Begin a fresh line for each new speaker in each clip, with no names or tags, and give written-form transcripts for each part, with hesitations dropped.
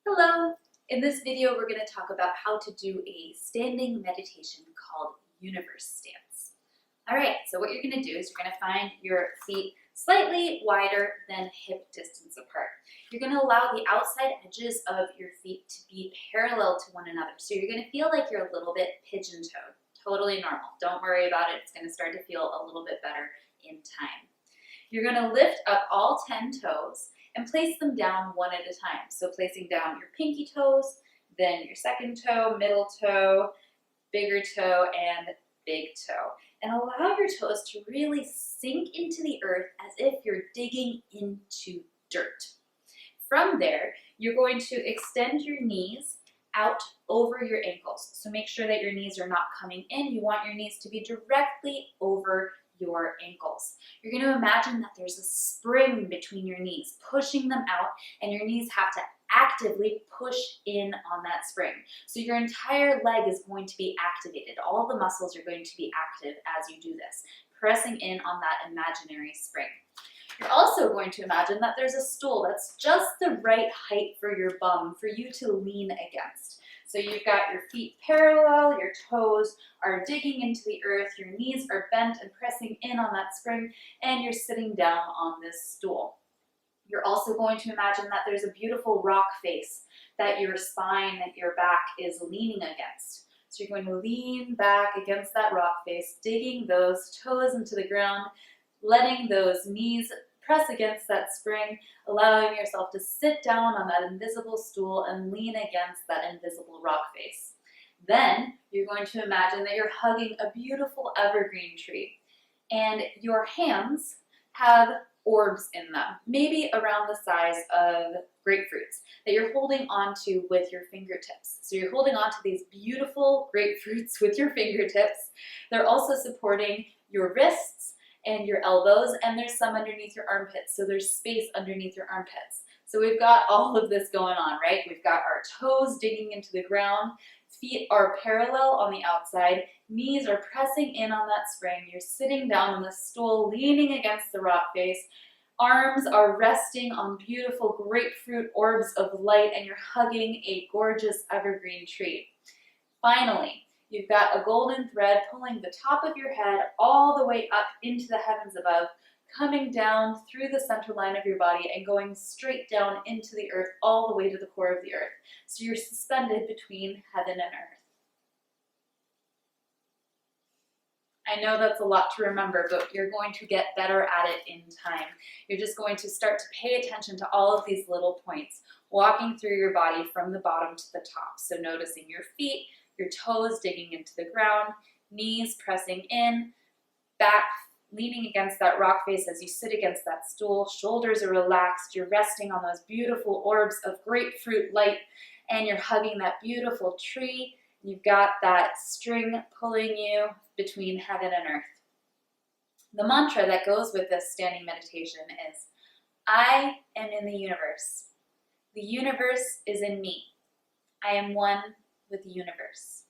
Hello! In this video, we're going to talk about how to do a standing meditation called Universe Stance. Alright, so what you're going to do is you're going to find your feet slightly wider than hip distance apart. You're going to allow the outside edges of your feet to be parallel to one another. So you're going to feel like you're a little bit pigeon-toed. Totally normal. Don't worry about it. It's going to start to feel a little bit better in time. You're going to lift up all 10 toes and place them down one at a time. So placing down your pinky toes, then your second toe, middle toe, bigger toe, and big toe. And allow your toes to really sink into the earth as if you're digging into dirt. From there, you're going to extend your knees out over your ankles. So make sure that your knees are not coming in. You want your knees to be directly over your ankles. You're going to imagine that there's a spring between your knees, pushing them out, and your knees have to actively push in on that spring. So your entire leg is going to be activated. All the muscles are going to be active as you do this, pressing in on that imaginary spring. You're also going to imagine that there's a stool that's just the right height for your bum for you to lean against. So you've got your feet parallel, your toes are digging into the earth, your knees are bent and pressing in on that spring, and you're sitting down on this stool. You're also going to imagine that there's a beautiful rock face that your spine, that your back is leaning against. So you're going to lean back against that rock face, digging those toes into the ground, letting those knees press against that spring, allowing yourself to sit down on that invisible stool and lean against that invisible rock face. Then you're going to imagine that you're hugging a beautiful evergreen tree, and your hands have orbs in them, maybe around the size of grapefruits, that you're holding onto with your fingertips. So you're holding onto these beautiful grapefruits with your fingertips. They're also supporting your wrists and your elbows, and there's some underneath your armpits, so there's space underneath your armpits. So we've got all of this going on, right? We've got our toes digging into the ground, feet are parallel on the outside, knees are pressing in on that spring, you're sitting down on the stool, leaning against the rock face, arms are resting on beautiful grapefruit orbs of light, and you're hugging a gorgeous evergreen tree. Finally, you've got a golden thread pulling the top of your head all the way up into the heavens above, coming down through the center line of your body and going straight down into the earth, all the way to the core of the earth. So you're suspended between heaven and earth. I know that's a lot to remember, but you're going to get better at it in time. You're just going to start to pay attention to all of these little points, walking through your body from the bottom to the top. So noticing your feet, your toes digging into the ground, knees pressing in, back leaning against that rock face as you sit against that stool, shoulders are relaxed, you're resting on those beautiful orbs of grapefruit light, and you're hugging that beautiful tree. You've got that string pulling you between heaven and earth. The mantra that goes with this standing meditation is, I am in the universe. The universe is in me. I am one with the universe.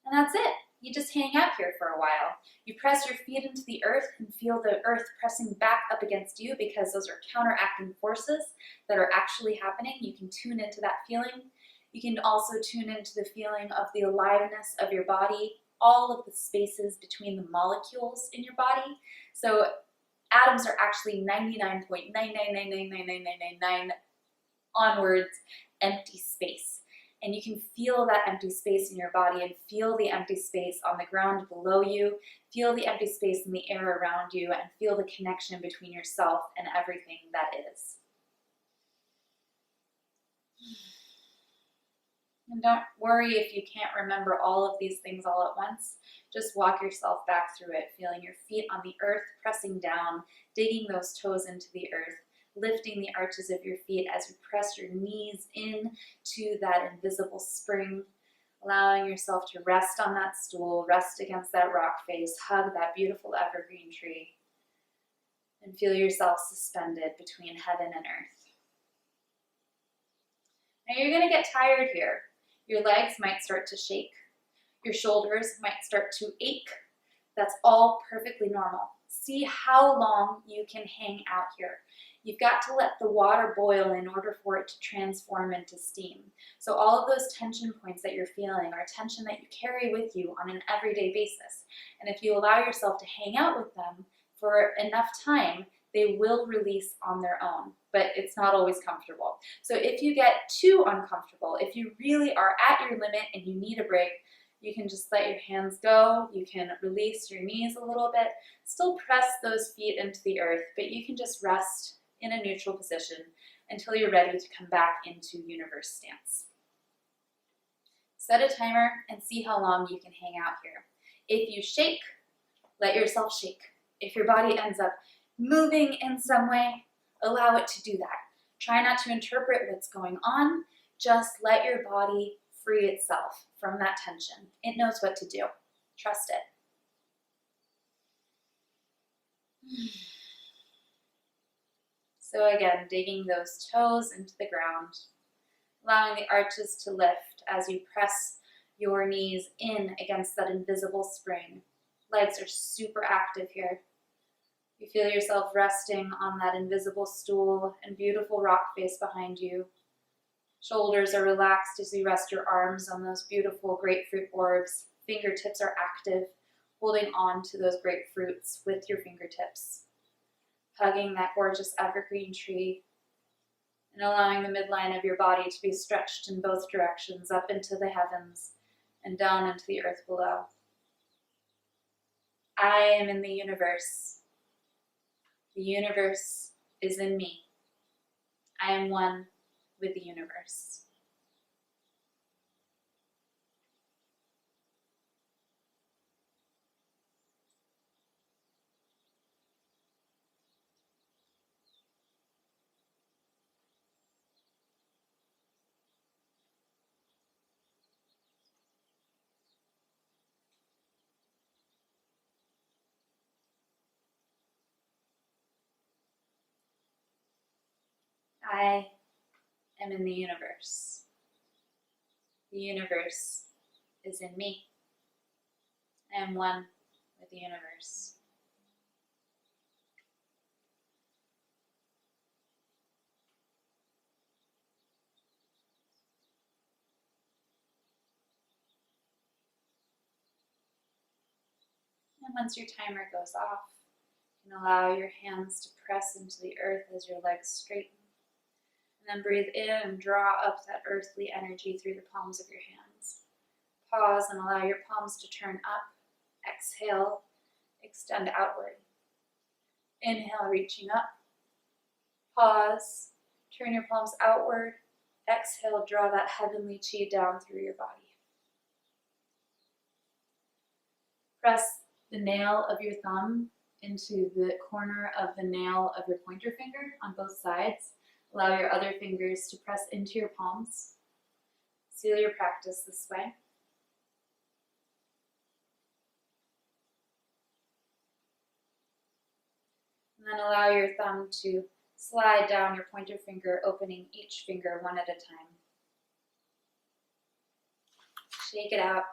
And that's it. You just hang out here for a while. You press your feet into the earth and feel the earth pressing back up against you, because those are counteracting forces that are actually happening. You can tune into that feeling. You can also tune into the feeling of the aliveness of your body, all of the spaces between the molecules in your body. So atoms are actually 99.999999999 onwards empty space. And you can feel that empty space in your body and feel the empty space on the ground below you, feel the empty space in the air around you, and feel the connection between yourself and everything that is. And don't worry if you can't remember all of these things all at once. Just walk yourself back through it, feeling your feet on the earth, pressing down, digging those toes into the earth, lifting the arches of your feet as you press your knees in to that invisible spring, allowing yourself to rest on that stool, rest against that rock face, hug that beautiful evergreen tree, and feel yourself suspended between heaven and earth. Now you're going to get tired here. Your legs might start to shake. Your shoulders might start to ache. That's all perfectly normal. See how long you can hang out here. you've got to let the water boil in order for it to transform into steam. So all of those tension points that you're feeling are tension that you carry with you on an everyday basis. And if you allow yourself to hang out with them for enough time, they will release on their own, but it's not always comfortable. So if you get too uncomfortable, if you really are at your limit and you need a break, you can just let your hands go. You can release your knees a little bit, still press those feet into the earth, but you can just rest in a neutral position until you're ready to come back into universe stance. Set a timer and see how long you can hang out here. If you shake, let yourself shake. If your body ends up moving in some way, allow it to do that. Try not to interpret what's going on. Just let your body free itself from that tension. It knows what to do. Trust it. So again, digging those toes into the ground, allowing the arches to lift as you press your knees in against that invisible spring. Legs are super active here. You feel yourself resting on that invisible stool and beautiful rock face behind you. Shoulders are relaxed as you rest your arms on those beautiful grapefruit orbs. Fingertips are active, holding on to those grapefruits with your fingertips. Hugging that gorgeous evergreen tree and allowing the midline of your body to be stretched in both directions, up into the heavens and down into the earth below. I am in the universe. The universe is in me. I am one with the universe. I am in the universe. The universe is in me. I am one with the universe. And once your timer goes off, you can allow your hands to press into the earth as your legs straighten. And then breathe in and draw up that earthly energy through the palms of your hands. Pause and allow your palms to turn up. Exhale, extend outward. Inhale, reaching up. Pause, turn your palms outward. Exhale, draw that heavenly chi down through your body. Press the nail of your thumb into the corner of the nail of your pointer finger on both sides. Allow your other fingers to press into your palms. Seal your practice this way. And then allow your thumb to slide down your pointer finger, opening each finger one at a time. Shake it out.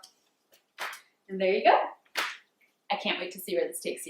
And there you go. I can't wait to see where this takes you.